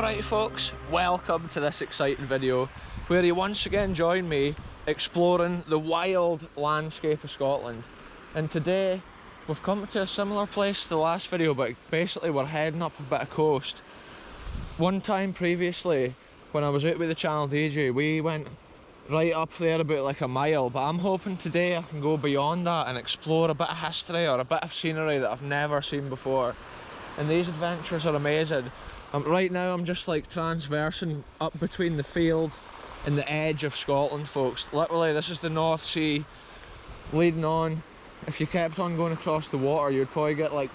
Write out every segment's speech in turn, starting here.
Alright folks, welcome to this exciting video where you once again join me exploring the wild landscape of Scotland. And today we've come to a similar place to the last video, but basically we're heading up a bit of coast. One time previously when I was out with the channel DJ, we went right up there about like a mile, but I'm hoping today I can go beyond that and explore a bit of history or a bit of scenery that I've never seen before. And these adventures are amazing. Right now I'm just like transversing up between the field and the edge of Scotland, folks. Literally, this is the North Sea leading on. If you kept on going across the water, you'd probably get like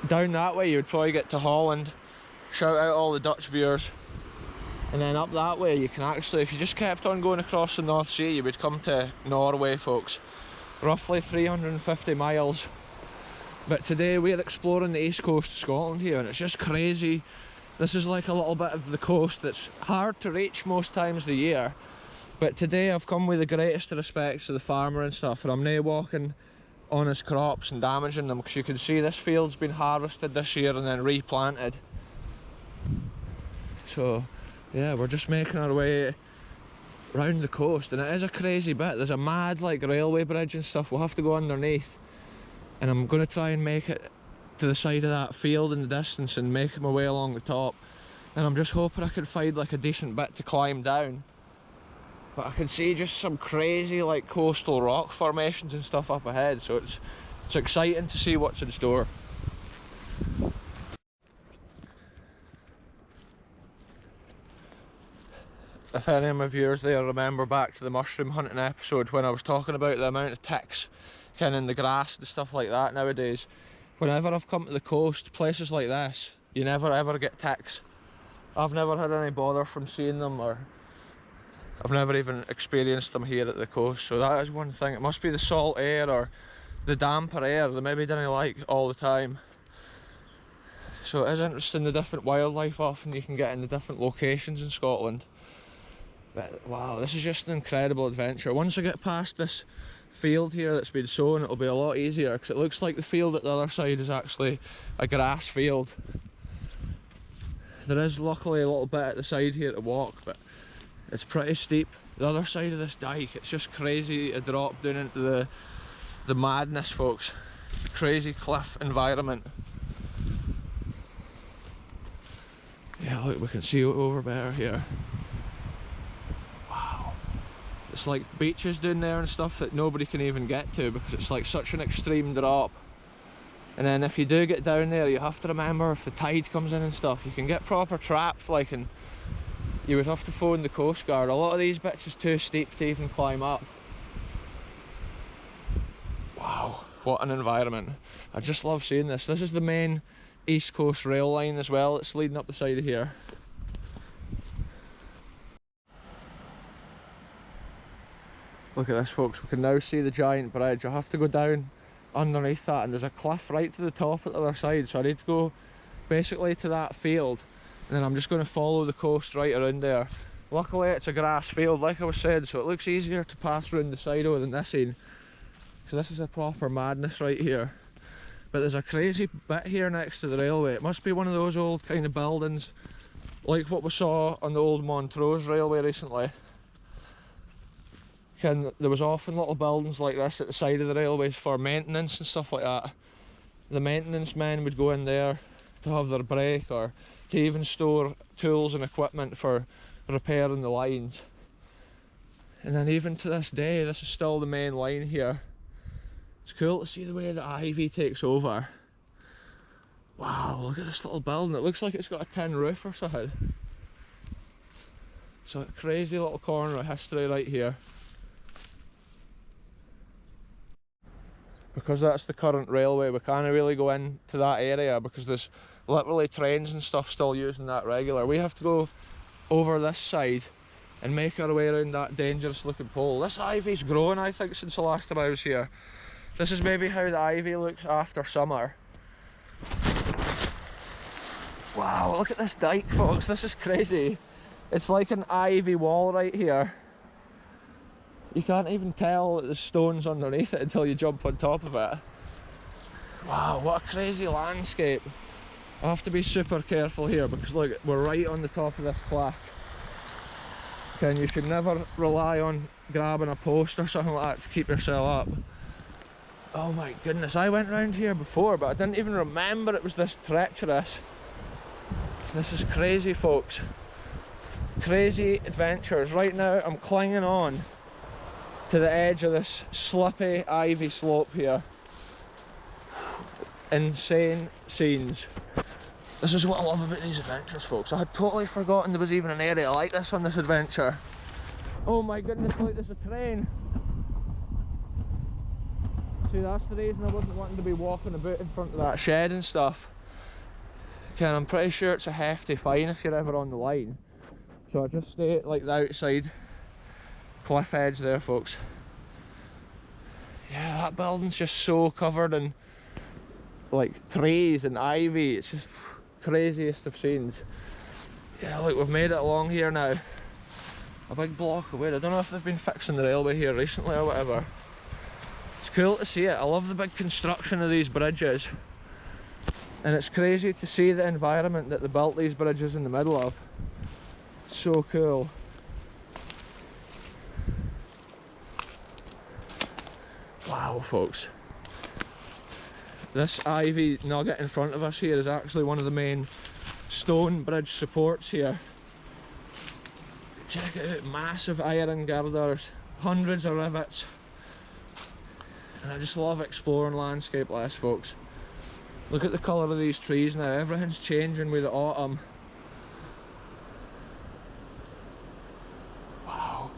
down that way, you'd probably get to Holland. Shout out all the Dutch viewers. And then up that way you can actually, if you just kept on going across the North Sea, you would come to Norway, folks. Roughly 350 miles. But today we're exploring the east coast of Scotland here, and it's just crazy. This is like a little bit of the coast that's hard to reach most times of the year. But today I've come with the greatest respects to the farmer and stuff, and I'm now walking on his crops and damaging them, because you can see this field's been harvested this year and then replanted. So yeah, we're just making our way round the coast, and it is a crazy bit. There's a mad like railway bridge and stuff. We'll have to go underneath. And I'm going to try and make it to the side of that field in the distance and make my way along the top. And I'm just hoping I could find like a decent bit to climb down. But I can see just some crazy like coastal rock formations and stuff up ahead, so it's exciting to see what's in store. If any of my viewers there remember back to the mushroom hunting episode when I was talking about the amount of ticks kind of in the grass and stuff like that nowadays, whenever I've come to the coast, places like this, you never ever get ticks. I've never had any bother from seeing them, or I've never even experienced them here at the coast. So that is one thing. It must be the salt air or the damper air they maybe didn't like all the time. So it is interesting the different wildlife often you can get in the different locations in Scotland. But wow, this is just an incredible adventure. Once I get past this field here that's been sown, it'll be a lot easier, because it looks like the field at the other side is actually a grass field. There is luckily a little bit at the side here to walk, but it's pretty steep. The other side of this dike, it's just crazy a drop down into the madness, folks. Crazy cliff environment. Yeah, look, we can see it over better here. It's like beaches down there and stuff that nobody can even get to, because it's like such an extreme drop. And then if you do get down there, you have to remember if the tide comes in and stuff, you can get proper trapped, like, and you would have to phone the Coast Guard. A lot of these bits is too steep to even climb up. Wow, what an environment. I just love seeing this. This is the main East Coast rail line as well. It's leading up the side of here. Look at this, folks, we can now see the giant bridge. I have to go down underneath that, and there's a cliff right to the top at the other side, so I need to go basically to that field, and then I'm just going to follow the coast right around there. Luckily it's a grass field, like I was saying, so it looks easier to pass around the side of than this scene. So this is a proper madness right here. But there's a crazy bit here next to the railway. It must be one of those old kind of buildings like what we saw on the old Montrose railway recently. And there was often little buildings like this at the side of the railways for maintenance and stuff like that. The maintenance men would go in there to have their break, or to even store tools and equipment for repairing the lines. And then even to this day, this is still the main line here. It's cool to see the way the ivy takes over. Wow, look at this little building. It looks like it's got a tin roof or something. It's a crazy little corner of history right here. Because that's the current railway, we can't really go into that area, because there's literally trains and stuff still using that regular. We have to go over this side and make our way around that dangerous looking pole. This ivy's grown, I think, since the last time I was here. This is maybe how the ivy looks after summer. Wow, look at this dike, folks, this is crazy. It's like an ivy wall right here. You can't even tell that there's stones underneath it until you jump on top of it. Wow, what a crazy landscape. I have to be super careful here because look, we're right on the top of this cliff. And you should never rely on grabbing a post or something like that to keep yourself up. Oh my goodness, I went round here before, but I didn't even remember it was this treacherous. This is crazy, folks. Crazy adventures. Right now I'm clinging on to the edge of this slippy ivy slope here. Insane scenes. This is what I love about these adventures, folks. I had totally forgotten there was even an area like this on this adventure. Oh my goodness, look, there's a train. See, that's the reason I wasn't wanting to be walking about in front of that shed and stuff. Okay, and I'm pretty sure it's a hefty fine if you're ever on the line. So I just stay at like the outside cliff edge there, folks. Yeah, that building's just so covered in like trees and ivy. It's just craziest of scenes. Yeah, look, we've made it along here now. A big block away. I don't know if they've been fixing the railway here recently or whatever. It's cool to see it. I love the big construction of these bridges. And it's crazy to see the environment that they built these bridges in the middle of. It's so cool. Wow, folks. This ivy nugget in front of us here is actually one of the main stone bridge supports here. Check it out, massive iron girders, hundreds of rivets. And I just love exploring landscape like this, folks. Look at the colour of these trees now, everything's changing with the autumn. Wow.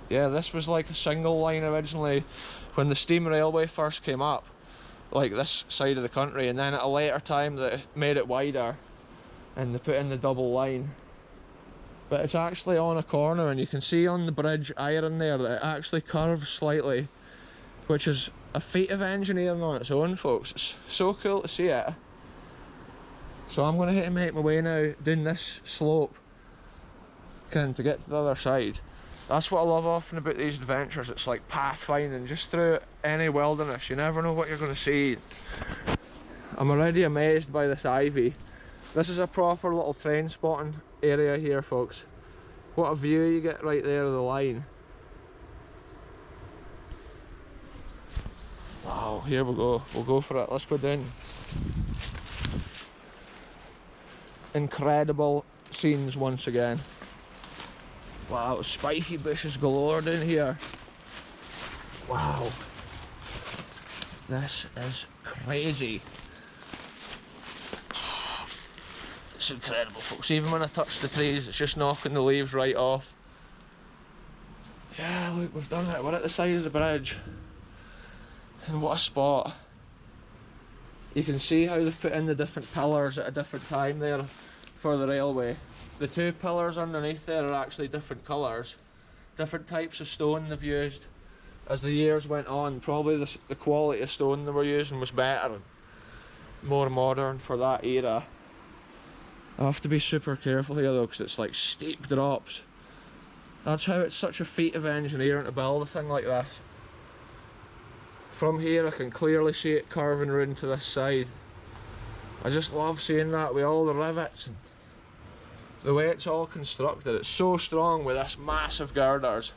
Yeah, this was like a single line originally when the steam railway first came up, like this side of the country, and then at a later time they made it wider and they put in the double line. But it's actually on a corner, and you can see on the bridge iron there that it actually curves slightly, which is a feat of engineering on its own, folks. It's so cool to see it. So I'm going to have to make my way now down this slope to get to the other side. That's what I love often about these adventures. It's like pathfinding just through any wilderness. You never know what you're going to see. I'm already amazed by this ivy. This is a proper little train spotting area here, folks. What a view you get right there of the line. Wow, here we go. We'll go for it. Let's go down. Incredible scenes once again. Wow, spiky bushes galore down here. Wow. This is crazy. It's incredible, folks. Even when I touch the trees, it's just knocking the leaves right off. Yeah, look, we've done it. We're at the side of the bridge. And what a spot. You can see how they've put in the different pillars at a different time there for the railway. The two pillars underneath there are actually different colours. Different types of stone they've used. As the years went on, probably the quality of stone they were using was better and more modern for that era. I have to be super careful here though, because it's like steep drops. That's how it's such a feat of engineering to build a thing like this. From here I can clearly see it curving round to this side. I just love seeing that with all the rivets and the way it's all constructed. It's so strong with this massive girders.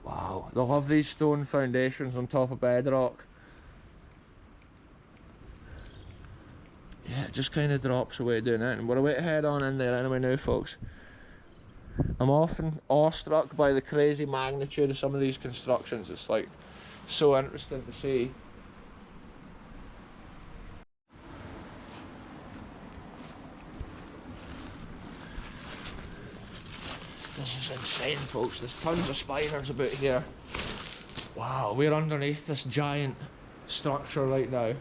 Wow, they'll have these stone foundations on top of bedrock. Yeah, it just kind of drops away doing it, and we're about to head on in there anyway now, folks. I'm often awestruck by the crazy magnitude of some of these constructions. It's like so interesting to see. This is insane, folks. There's tons of spiders about here. Wow, we're underneath this giant structure right now.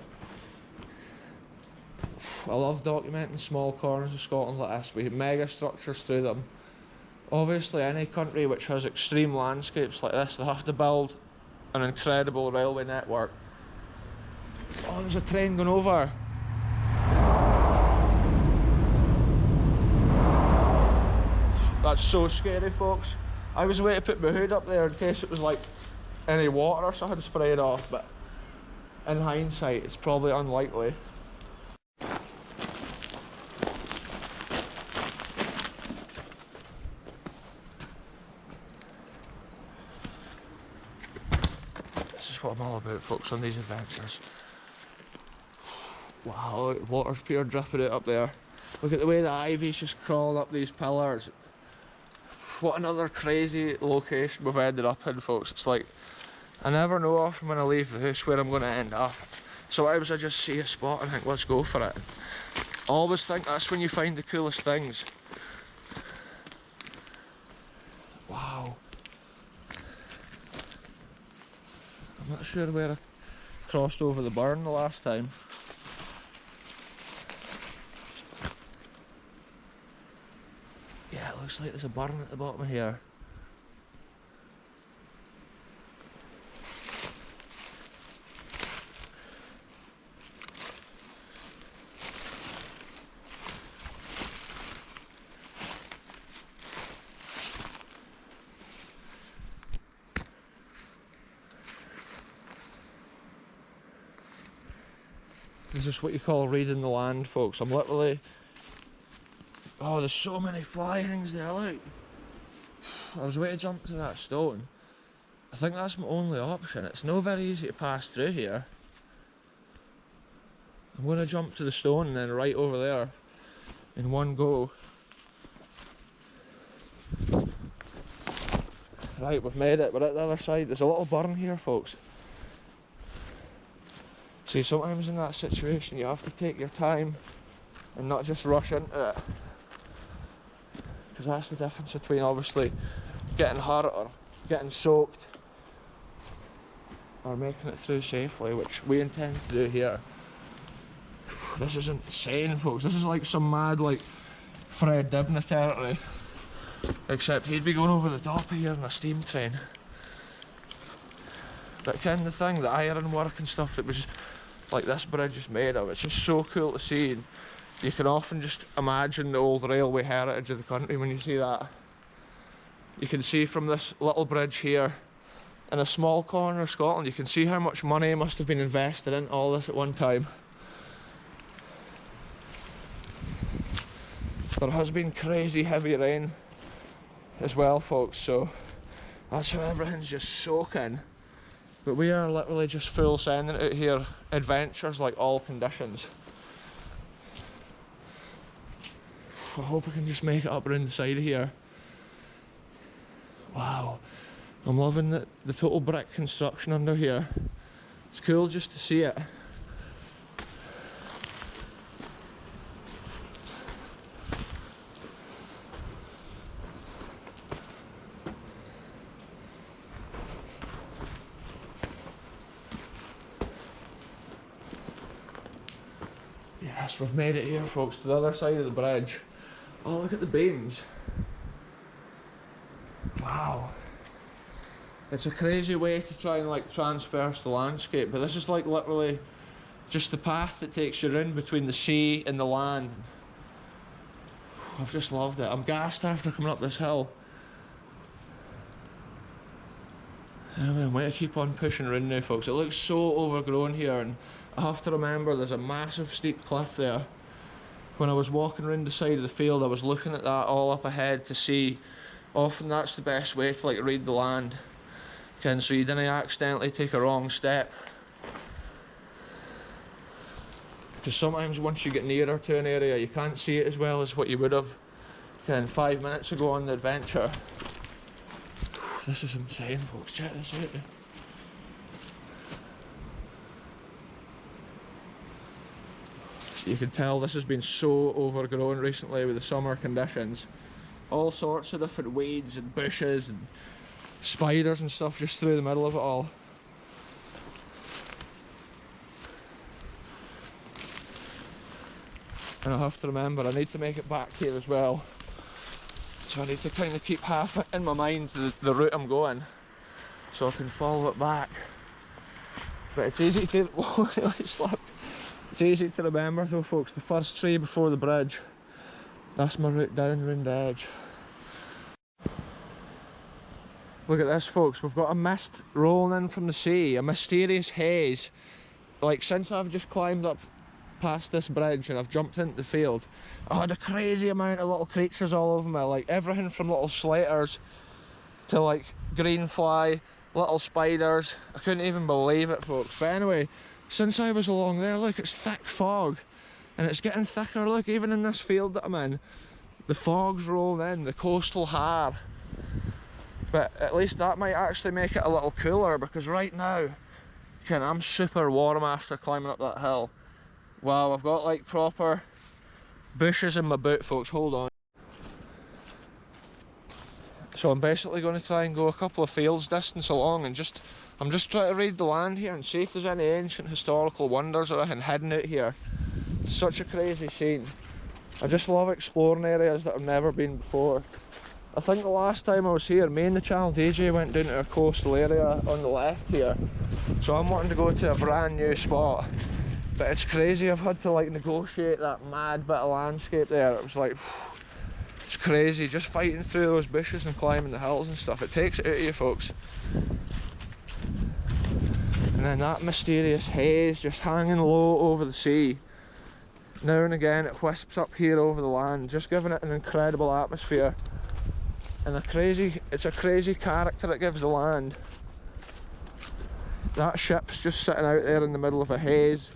I love documenting small corners of Scotland like this. We have mega structures through them. Obviously, any country which has extreme landscapes like this, they have to build an incredible railway network. Oh, there's a train going over. That's so scary, folks. I was waiting to put my hood up there in case it was like any water or something sprayed off, but in hindsight it's probably unlikely. This is what I'm all about, folks, on these adventures. Wow, look, the water's pure dripping out up there. Look at the way the ivy's just crawling up these pillars. What another crazy location we've ended up in, folks. It's like, I never know often when I leave the house where I'm going to end up. Sometimes I just see a spot and think, let's go for it. I always think that's when you find the coolest things. Wow. I'm not sure where I crossed over the burn the last time. Yeah, it looks like there's a burn at the bottom of here. This is what you call reading the land, folks. I'm literally... Oh, there's so many fly things there, look. I was waiting to jump to that stone. I think that's my only option. It's not very easy to pass through here. I'm going to jump to the stone and then right over there in one go. Right, we've made it. We're at the other side. There's a little burn here, folks. See, sometimes in that situation you have to take your time and not just rush into it. Because that's the difference between obviously getting hurt or getting soaked or making it through safely, which we intend to do here. This is insane, folks. This is like some mad, like, Fred Dibnah territory. Except he'd be going over the top of here in a steam train. But kind of thing, the iron work and stuff that was like this bridge is made of, it's just so cool to see. And you can often just imagine the old railway heritage of the country when you see that. You can see from this little bridge here in a small corner of Scotland, you can see how much money must have been invested in all this at one time. There has been crazy heavy rain as well, folks, so that's how everything's just soaking. But we are literally just full sending it out here, adventures like all conditions. I hope I can just make it up around the side of here. Wow, I'm loving the total brick construction under here. It's cool just to see it. Yes, we've made it here, folks, to the other side of the bridge. Oh, look at the beams. Wow. It's a crazy way to try and like transverse the landscape, but this is like literally just the path that takes you in between the sea and the land. I've just loved it. I'm gassed after coming up this hill. Anyway, I'm going to keep on pushing around now, folks. It looks so overgrown here, and I have to remember there's a massive steep cliff there. When I was walking around the side of the field, I was looking at that all up ahead to see. Often that's the best way to like read the land, so you didn't accidentally take a wrong step. Because sometimes once you get nearer to an area, you can't see it as well as what you would have 5 minutes ago on the adventure. This is insane, folks. Check this out. You can tell this has been so overgrown recently with the summer conditions. All sorts of different weeds and bushes and spiders and stuff just through the middle of it all. And I have to remember I need to make it back here as well. So I need to kind of keep half in my mind the route I'm going, so I can follow it back. But it's easy to... Whoa, I really slipped. It's easy to remember though, folks, the first tree before the bridge, that's my route down round the edge. Look at this, folks, we've got a mist rolling in from the sea, a mysterious haze. Like, since I've just climbed up past this bridge and I've jumped into the field, I had a crazy amount of little creatures all over me, like everything from little slaters to like green fly, little spiders. I couldn't even believe it, folks. But anyway, since I was along there, look, it's thick fog and it's getting thicker. Look, even in this field that I'm in, the fog's rolling in, the coastal har. But at least that might actually make it a little cooler, because right now, I'm super warm after climbing up that hill. Wow, I've got like proper bushes in my boot, folks. Hold on. So I'm basically going to try and go a couple of fields distance along and I'm just trying to read the land here and see if there's any ancient historical wonders or anything hidden out here. It's such a crazy scene. I just love exploring areas that I've never been before. I think the last time I was here, me and the channel DJ went down to a coastal area on the left here. So I'm wanting to go to a brand new spot. But it's crazy, I've had to like negotiate that mad bit of landscape there. It was like, it's crazy, just fighting through those bushes and climbing the hills and stuff. It takes it out of you, folks. And then that mysterious haze just hanging low over the sea. Now and again it wisps up here over the land, just giving it an incredible atmosphere. And it's a crazy character it gives the land. That ship's just sitting out there in the middle of a haze.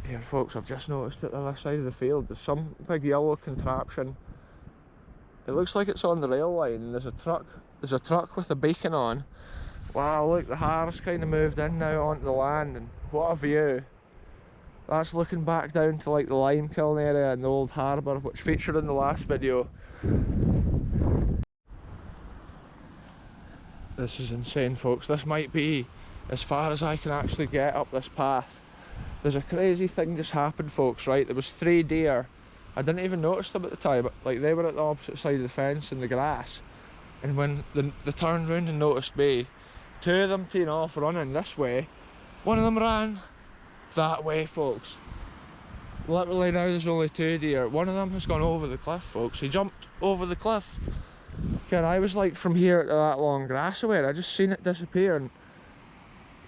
Here, folks, I've just noticed at the other side of the field there's some big yellow contraption. It looks like it's on the rail line, and there's a truck with a beacon on. Wow, look, the har's kind of moved in now onto the land, and what a view. That's looking back down to like the lime kiln area and the old harbour, which featured in the last video. This is insane, folks. This might be as far as I can actually get up this path. There's a crazy thing just happened, folks, right? There was 3 deer. I didn't even notice them at the time, but like they were at the opposite side of the fence in the grass. And when they turned round and noticed me, 2 of them teeing off running this way. One of them ran that way, folks. Literally now there's only 2 deer. One of them has gone over the cliff, folks. He jumped over the cliff. And I was like from here to that long grass away, I just seen it disappear, and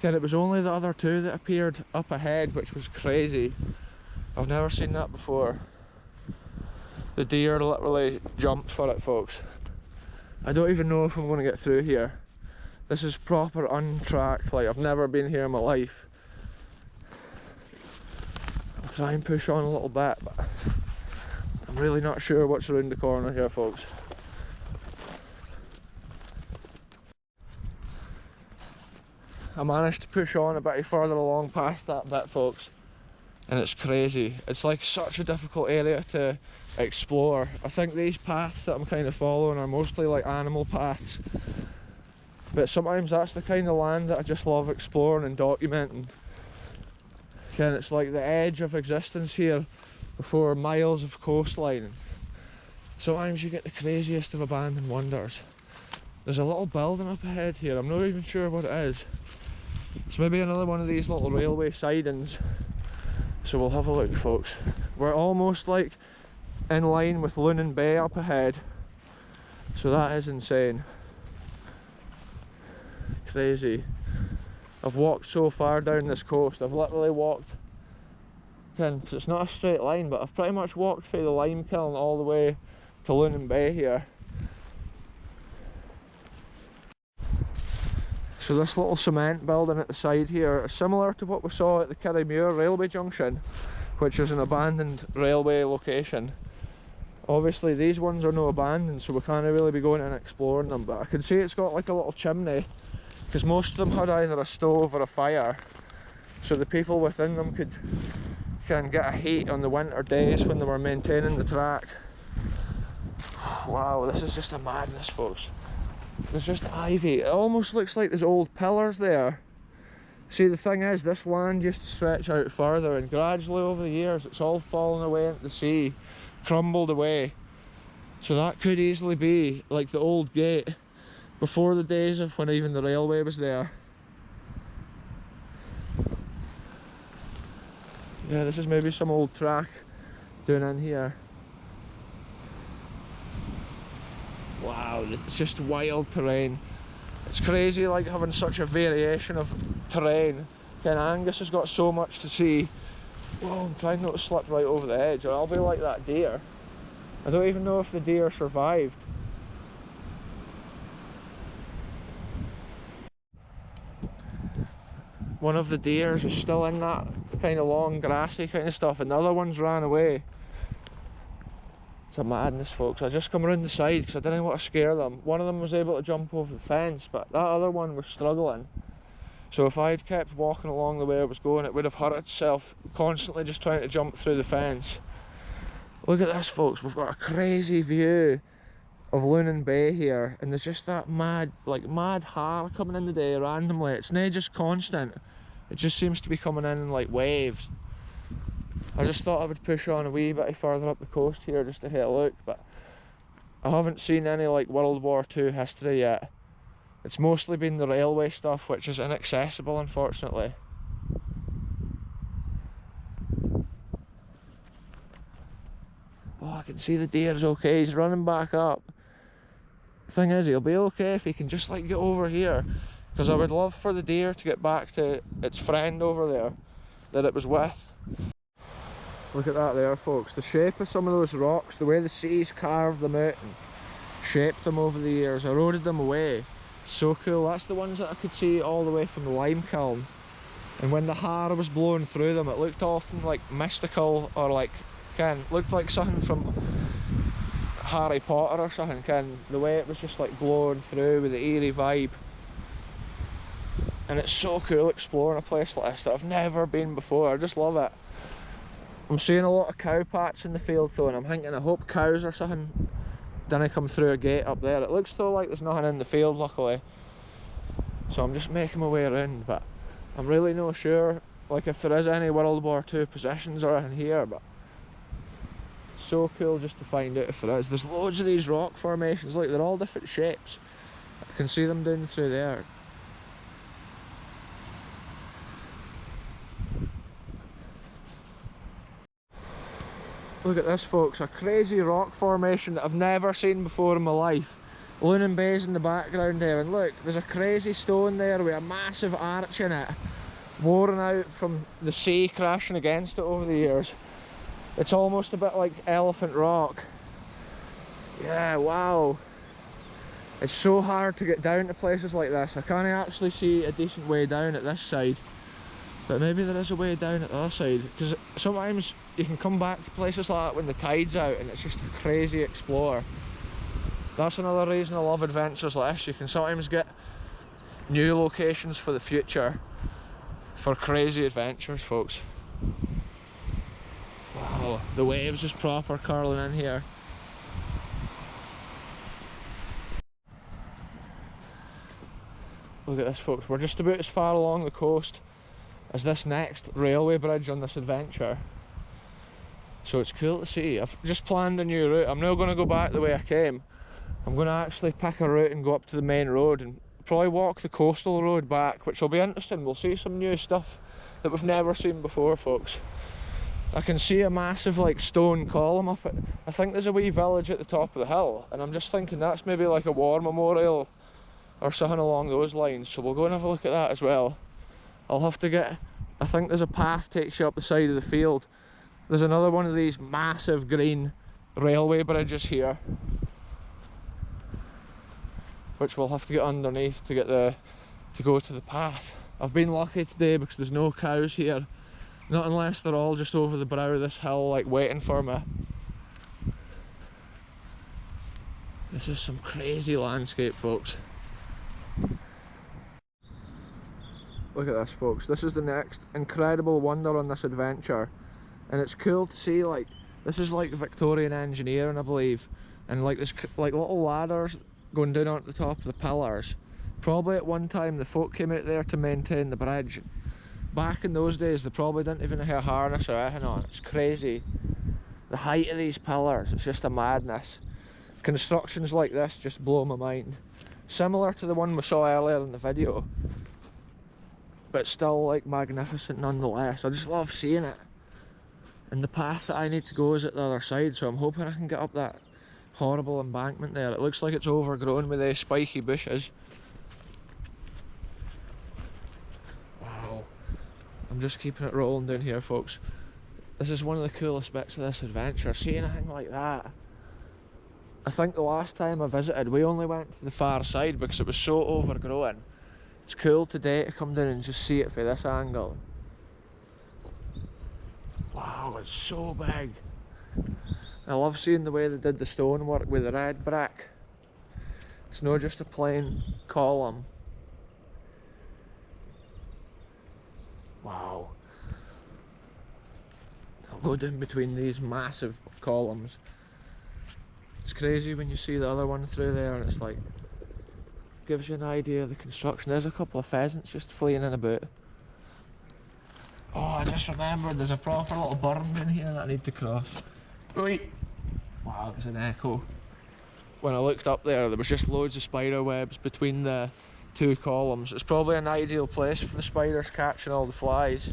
it was only the other 2 that appeared up ahead, which was crazy. I've never seen that before. The deer literally jumped for it, folks. I don't even know if I'm going to get through here. This is proper untracked, like I've never been here in my life. I'll try and push on a little bit, but I'm really not sure what's around the corner here, folks. I managed to push on a bit further along past that bit, folks, and it's crazy. It's like such a difficult area to explore. I think these paths that I'm kind of following are mostly like animal paths, but sometimes that's the kind of land that I just love exploring and documenting. And it's like the edge of existence here before miles of coastline. Sometimes you get the craziest of abandoned wonders. There's a little building up ahead here, I'm not even sure what it is. It's maybe another one of these little railway sidings. So we'll have a look, folks. We're almost like in line with Lunan Bay up ahead. So that is insane. Crazy. I've walked so far down this coast. I've literally walked, cause it's not a straight line, but I've pretty much walked through the lime kiln all the way to Lunan Bay here. So this little cement building at the side here is similar to what we saw at the Kirriemuir railway junction, which is an abandoned railway location. Obviously these ones are no abandoned, so we can't really be going in and exploring them, but I can see it's got like a little chimney, because most of them had either a stove or a fire, so the people within them could get a heat on the winter days when they were maintaining the track. Wow, this is just a madness, folks. There's just ivy. It almost looks like there's old pillars there. See, the thing is, this land used to stretch out further, and gradually over the years it's all fallen away into the sea, crumbled away. So that could easily be like the old gate before the days of when even the railway was there. Yeah, this is maybe some old track down in here. Wow, it's just wild terrain. It's crazy like having such a variation of terrain. Again, Angus has got so much to see. Whoa, I'm trying not to slip right over the edge or I'll be like that deer. I don't even know if the deer survived. One of the deers is still in that kind of long grassy kind of stuff and the other one's ran away. It's a madness, folks. I just come around the side because I didn't want to scare them. One of them was able to jump over the fence, but that other one was struggling. So if I had kept walking along the way I was going, it would have hurt itself, constantly just trying to jump through the fence. Look at this, folks. We've got a crazy view of Lunan Bay here, and there's just that mad har coming in the day randomly. It's not just constant. It just seems to be coming in like waves. I just thought I would push on a wee bit further up the coast here just to have a look, but I haven't seen any like World War II history yet. It's mostly been the railway stuff, which is inaccessible, unfortunately. Oh, I can see the deer's okay. He's running back up. The thing is, he'll be okay if he can just like get over here, because I would love for the deer to get back to its friend over there that it was with. Look at that there, folks. The shape of some of those rocks, the way the sea's carved them out and shaped them over the years, eroded them away. So cool. That's the ones that I could see all the way from the lime kiln. And when the har was blowing through them, it looked often like mystical, or like, looked like something from Harry Potter or something, the way it was just like blowing through with the eerie vibe. And it's so cool exploring a place like this that I've never been before. I just love it. I'm seeing a lot of cow pats in the field though, and I'm thinking I hope cows or something didn't come through a gate up there. It looks though like there's nothing in the field, luckily. So I'm just making my way around, but I'm really not sure like if there is any World War II positions or in here, but it's so cool just to find out if there is. There's loads of these rock formations, like they're all different shapes. I can see them down through there. Look at this, folks, a crazy rock formation that I've never seen before in my life. Lunan Bay's in the background there, and look, there's a crazy stone there with a massive arch in it, worn out from the sea crashing against it over the years. It's almost a bit like Elephant Rock. Yeah, wow. It's so hard to get down to places like this. I can't actually see a decent way down at this side. But maybe there is a way down at the other side, because sometimes you can come back to places like that when the tide's out and it's just a crazy explore. That's another reason I love adventures like this. You can sometimes get new locations for the future for crazy adventures, folks. Wow, the waves is proper curling in here. Look at this, folks. We're just about as far along the coast as this next railway bridge on this adventure. So it's cool to see. I've just planned a new route. I'm not going to go back the way I came. I'm going to actually pick a route and go up to the main road and probably walk the coastal road back, which will be interesting. We'll see some new stuff that we've never seen before, folks. I can see a massive like stone column up it. I think there's a wee village at the top of the hill, and I'm just thinking that's maybe like a war memorial or something along those lines. So we'll go and have a look at that as well. I'll have to get, I think there's a path takes you up the side of the field. There's another one of these massive green railway bridges here, which we'll have to get underneath to get to go to the path. I've been lucky today because there's no cows here, not unless they're all just over the brow of this hill like waiting for me. This is some crazy landscape, folks. Look at this, folks. This is the next incredible wonder on this adventure, and it's cool to see, like, this is like Victorian engineering, I believe, and like this like little ladders going down onto the top of the pillars. Probably at one time the folk came out there to maintain the bridge. Back in those days they probably didn't even have a harness or anything on. It's crazy. The height of these pillars, it's just a madness. Constructions like this just blow my mind. Similar to the one we saw earlier in the video, but still like magnificent nonetheless. I just love seeing it. And the path that I need to go is at the other side, so I'm hoping I can get up that horrible embankment there. It looks like it's overgrown with these spiky bushes. Wow. I'm just keeping it rolling down here, folks. This is one of the coolest bits of this adventure, seeing a thing like that. I think the last time I visited, we only went to the far side because it was so overgrown. It's cool today to come down and just see it from this angle. Wow, it's so big. I love seeing the way they did the stonework with the red brick. It's not just a plain column. Wow. I'll go down between these massive columns. It's crazy when you see the other one through there, and it's like, gives you an idea of the construction. There's a couple of pheasants just fleeing in about. Oh, I just remembered there's a proper little burn in here that I need to cross. Wait. Wow, there's an echo. When I looked up there was just loads of spider webs between the two columns. It's probably an ideal place for the spiders catching all the flies.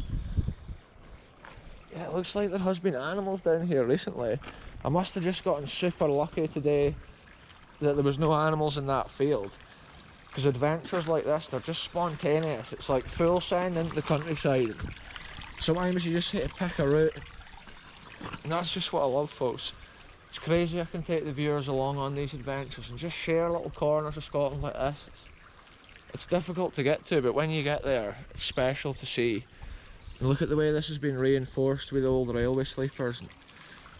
Yeah, it looks like there has been animals down here recently. I must have just gotten super lucky today that there was no animals in that field. Because adventures like this, they're just spontaneous. It's like full send into the countryside. Sometimes you just hit to pick a route. And that's just what I love, folks. It's crazy I can take the viewers along on these adventures and just share little corners of Scotland like this. It's difficult to get to, but when you get there, it's special to see. And look at the way this has been reinforced with old railway sleepers.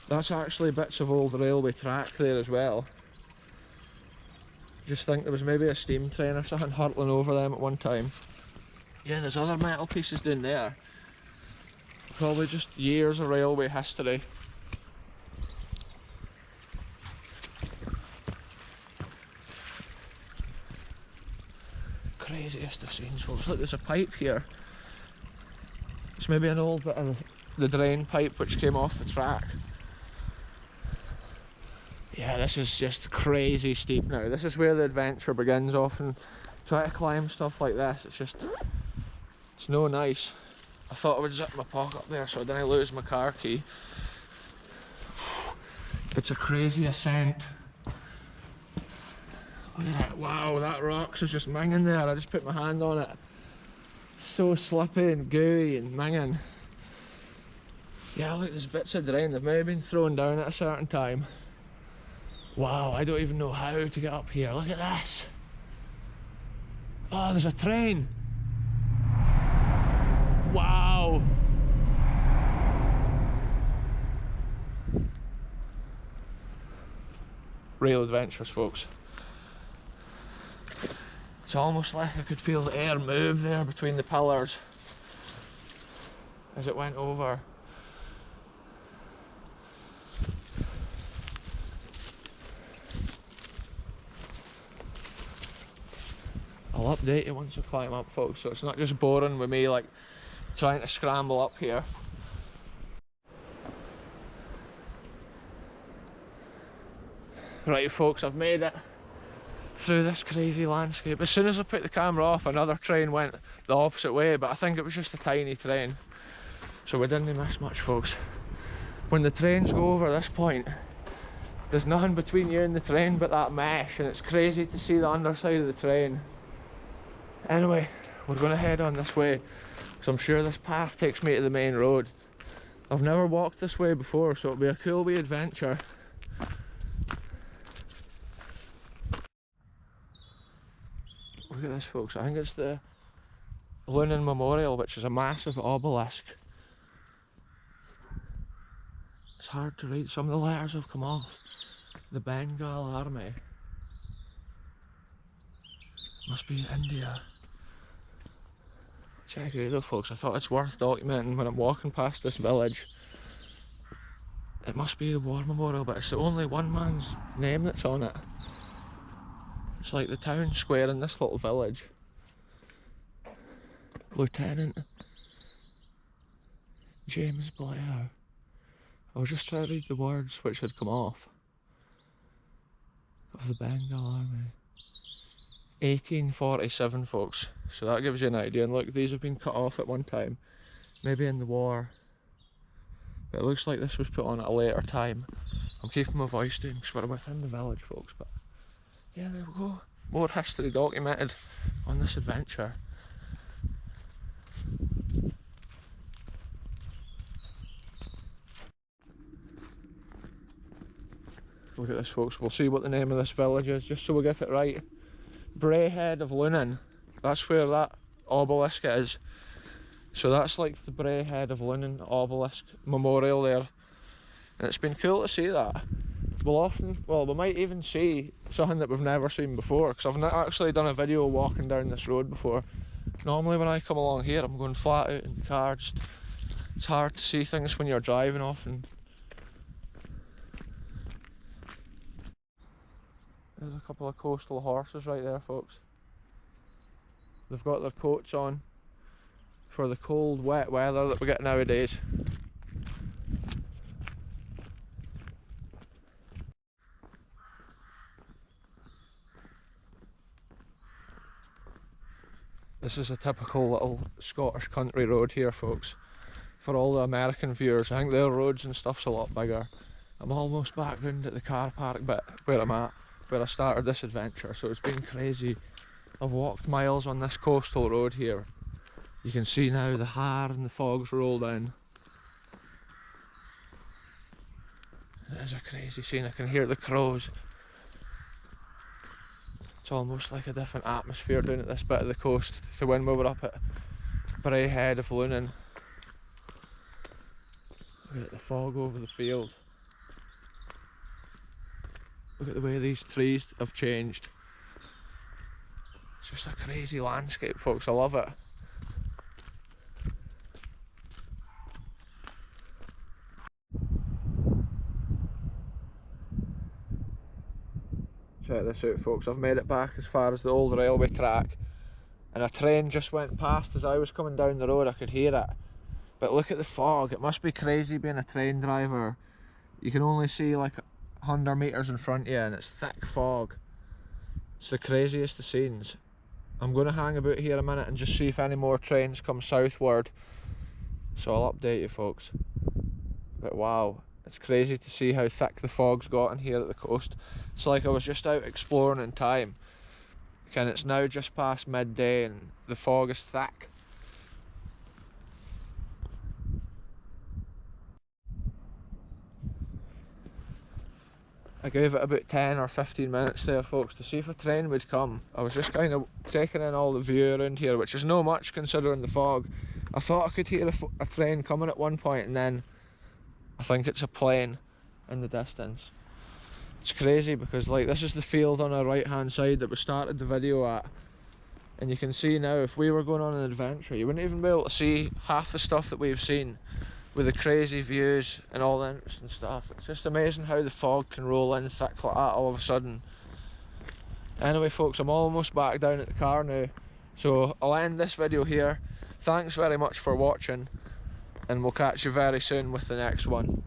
That's actually bits of old railway track there as well. Just think there was maybe a steam train or something hurtling over them at one time. Yeah, there's other metal pieces down there. Probably just years of railway history. Craziest of scenes, folks. Look, there's a pipe here. It's maybe an old bit of the drain pipe which came off the track. Yeah, this is just crazy steep now. This is where the adventure begins. Often try to climb stuff like this. It's no nice. I thought I would zip my pocket there so I didn't lose my car key. It's a crazy ascent. Look at that. Wow, that rocks is just minging there. I just put my hand on it. So slippy and gooey and minging. Yeah, look, there's bits of drain. They've maybe been thrown down at a certain time. Wow, I don't even know how to get up here. Look at this. Oh, there's a train. Wow. Real adventures, folks. It's almost like I could feel the air move there between the pillars as it went over. I'll update you once I climb up, folks, so it's not just boring with me like trying to scramble up here. Right, folks, I've made it through this crazy landscape. As soon as I put the camera off, another train went the opposite way, but I think it was just a tiny train, so we didn't miss much, folks. When the trains go over this point, there's nothing between you and the train but that mesh, and it's crazy to see the underside of the train. Anyway, we're going to head on this way because I'm sure this path takes me to the main road. I've never walked this way before, so it'll be a cool wee adventure. Look at this, folks. I think it's the Lunan Memorial, which is a massive obelisk. It's hard to read. Some of the letters have come off. The Bengal Army. Must be India. Check it out though, folks. I thought it's worth documenting when I'm walking past this village. It must be the War Memorial, but it's the only one man's name that's on it. It's like the town square in this little village. Lieutenant James Blair. I was just trying to read the words which had come off. Of the Bengal Army. 1847, folks. So that gives you an idea. And look, these have been cut off at one time. Maybe in the war. But it looks like this was put on at a later time. I'm keeping my voice down because we're within the village, folks, but yeah, there we go. More history documented on this adventure. Look at this, folks. We'll see what the name of this village is, just so we get it right. Braehead of Lunan. That's where that obelisk is. So that's like the Braehead of Lunan obelisk memorial there. And it's been cool to see that. We might even see something that we've never seen before, because I've not actually done a video walking down this road before. Normally when I come along here, I'm going flat out in the car. It's hard to see things when you're driving often. There's a couple of coastal horses right there, folks. They've got their coats on for the cold, wet weather that we get nowadays. This is a typical little Scottish country road here, folks. For all the American viewers, I think their roads and stuff's a lot bigger. I'm almost back round at the car park bit where I'm at, where I started this adventure, so it's been crazy. I've walked miles on this coastal road here. You can see now the hair and the fog's rolled in. It is a crazy scene. I can hear the crows. It's almost like a different atmosphere down at this bit of the coast to when we were up at Braehead of Lunan. Look at the fog over the field. Look at the way these trees have changed. It's just a crazy landscape, folks. I love it. Check this out, folks. I've made it back as far as the old railway track, and a train just went past as I was coming down the road. I could hear it. But look at the fog. It must be crazy being a train driver. You can only see like 100 metres in front of you and it's thick fog. It's the craziest of scenes. I'm going to hang about here a minute and just see if any more trains come southward. So I'll update you, folks. But wow, it's crazy to see how thick the fog's gotten here at the coast. It's like I was just out exploring in time. And it's now just past midday and the fog is thick. I gave it about 10 or 15 minutes there, folks, to see if a train would come. I was just kind of taking in all the view around here, which is no much considering the fog. I thought I could hear a train coming at one point, and then I think it's a plane in the distance. It's crazy because like this is the field on our right hand side that we started the video at, and you can see now if we were going on an adventure you wouldn't even be able to see half the stuff that we've seen, with the crazy views and all the interesting stuff. It's just amazing how the fog can roll in thick like that all of a sudden. Anyway, folks, I'm almost back down at the car now, so I'll end this video here. Thanks very much for watching, and we'll catch you very soon with the next one.